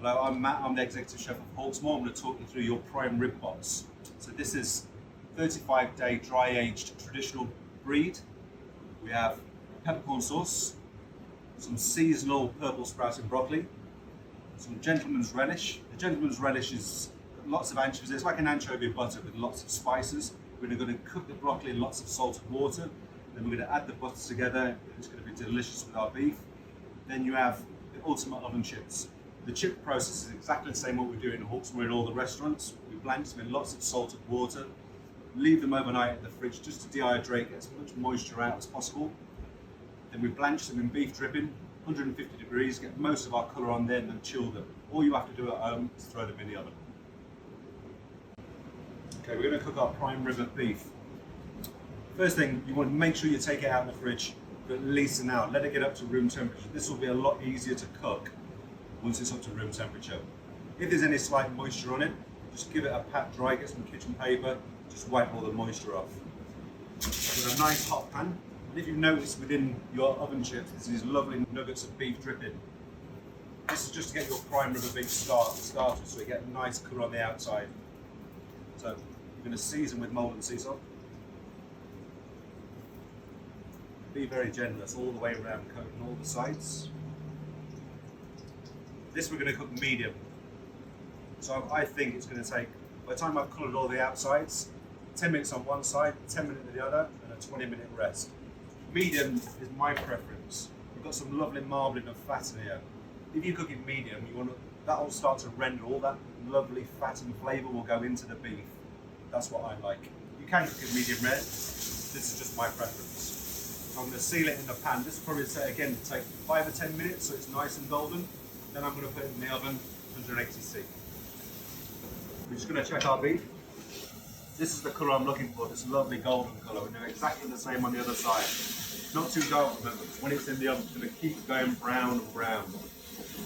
Hello, I'm Matt, I'm the Executive Chef of Hawksmoor. I'm going to talk you through your prime rib box. So this is 35-day dry-aged traditional breed. We have peppercorn sauce, some seasonal purple sprouts and broccoli, some gentleman's relish. The gentleman's relish is lots of anchovies. It's like an anchovy butter with lots of spices. We're going to cook the broccoli in lots of salted water. Then we're going to add the butter together. It's going to be delicious with our beef. Then you have the ultimate oven chips. The chip process is exactly the same what we do in Hawksmoor in all the restaurants. We blanch them in lots of salted water, leave them overnight in the fridge just to dehydrate, get as much moisture out as possible. Then we blanch them in beef dripping, 150 degrees, get most of our colour on there and then chill them. All you have to do at home is throw them in the oven. Okay, we're going to cook our prime rib of beef. First thing, you want to make sure you take it out of the fridge for at least an hour. Let it get up to room temperature. This will be a lot easier to cook once it's up to room temperature. If there's any slight moisture on it, just give it a pat dry, get some kitchen paper, just wipe all the moisture off. With a nice hot pan, and if you've noticed within your oven chips, there's these lovely nuggets of beef dripping. This is just to get your prime rib of beef started, so you get a nice colour on the outside. So you're going to season with Molten sea salt. Be very generous all the way around, coating all the sides. This we're going to cook medium. So I think it's going to take, by the time I've coloured all the outsides, 10 minutes on one side, 10 minutes on the other, and a 20-minute rest. Medium is my preference. We've got some lovely marbling of fat in here. If you cook it medium, that will start to render, all that lovely fat and flavour will go into the beef. That's what I like. You can cook it medium rare. This is just my preference. So I'm going to seal it in the pan. This will probably again take 5 or 10 minutes so it's nice and golden. Then I'm going to put it in the oven, 180°C. We're just going to check our beef. This is the colour I'm looking for, this lovely golden colour. We're doing exactly the same on the other side. Not too dark, remember. When it's in the oven, it's going to keep going brown and brown.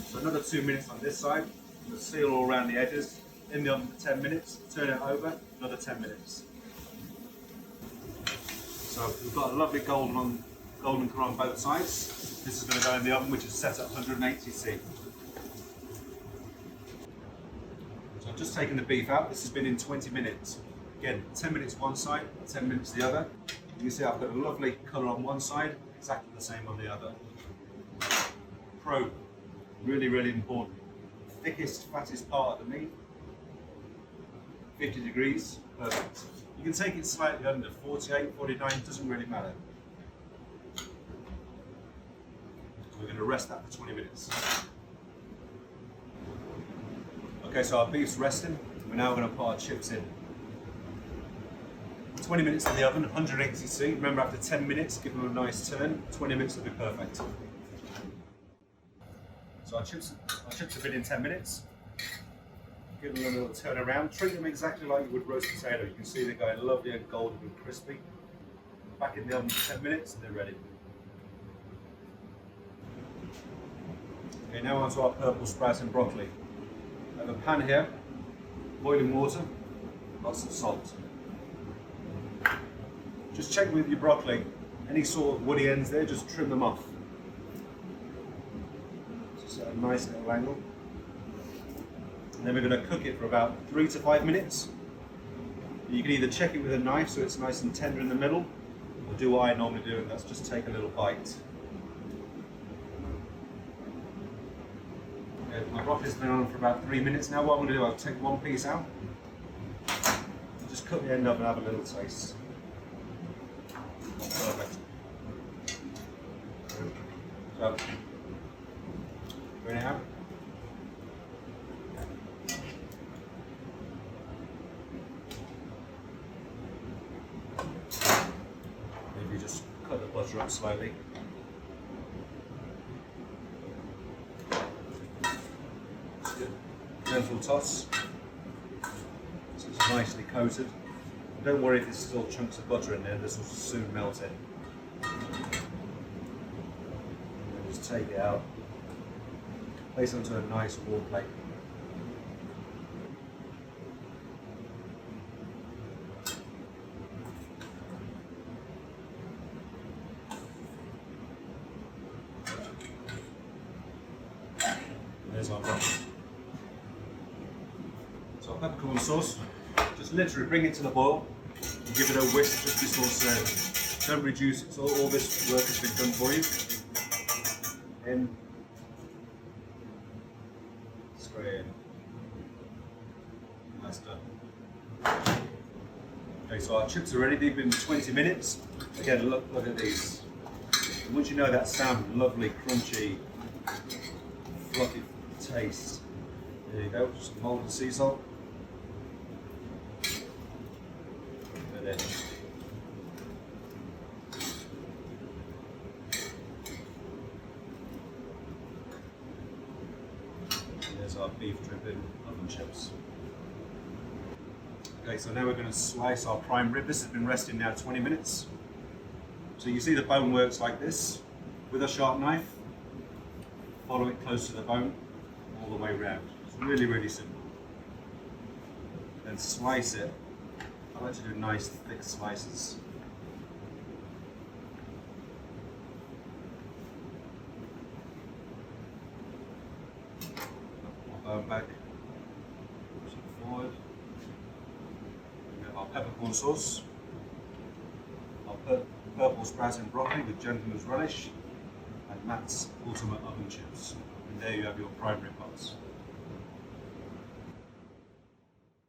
So another 2 minutes on this side. I'm going to seal all around the edges. In the oven for 10 minutes. Turn it over, another 10 minutes. So we've got a lovely golden colour on both sides. This is going to go in the oven, which is set at 180°C. So I've just taken the beef out. This has been in 20 minutes. Again, 10 minutes one side, 10 minutes the other. You can see I've got a lovely colour on one side, exactly the same on the other. Probe, really, really important. Thickest, fattest part of the meat. 50 degrees, perfect. You can take it slightly under, 48, 49, doesn't really matter. So we're going to rest that for 20 minutes. Okay, so our beef's resting. We're now going to put our chips in. 20 minutes in the oven, 180°C. Remember, after 10 minutes, give them a nice turn. 20 minutes will be perfect. So our chips have been in 10 minutes. Give them a little turn around. Treat them exactly like you would roast potato. You can see they're going lovely and golden and crispy. Back in the oven for 10 minutes and they're ready. Okay, now onto our purple sprouts and broccoli. I have a pan here, boiling water, lots of salt. Just check with your broccoli, any sort of woody ends there, just trim them off. Just at a nice little angle. And then we're going to cook it for about 3 to 5 minutes. You can either check it with a knife so it's nice and tender in the middle, or do what I normally do, and that's just take a little bite. Okay, my broccoli's been on for about 3 minutes now. What I'm going to do, I'll take one piece out, and just cut the end up and have a little taste. Perfect. So, ready now? Maybe just cut the butter up slightly. Gentle toss, so it's nicely coated. Don't worry if there's still chunks of butter in there, this will soon melt in. And just take it out, place it onto a nice warm plate. There's our broccoli. peppercorn sauce. Just literally bring it to the boil and give it a whisk just before serving. Don't reduce it, so all this work has been done for you. In. Straight in. That's done. Okay, so our chips are ready. They've been 20 minutes. Again, look at these. And once you know that salmon, lovely, crunchy, fluffy taste. There you go, just some molded sea salt. And then there's our beef dripping oven chips. Okay, so now we're going to slice our prime rib. This has been resting now 20 minutes. So you see the bone works like this. With a sharp knife, follow it close to the bone all the way around. It's really, really simple. Then slice it. I like to do nice thick slices. Bone back, push it forward. We have our peppercorn sauce, our purple sprouting broccoli with gentleman's relish, and Matt's ultimate oven chips. And there you have your prime rib parts.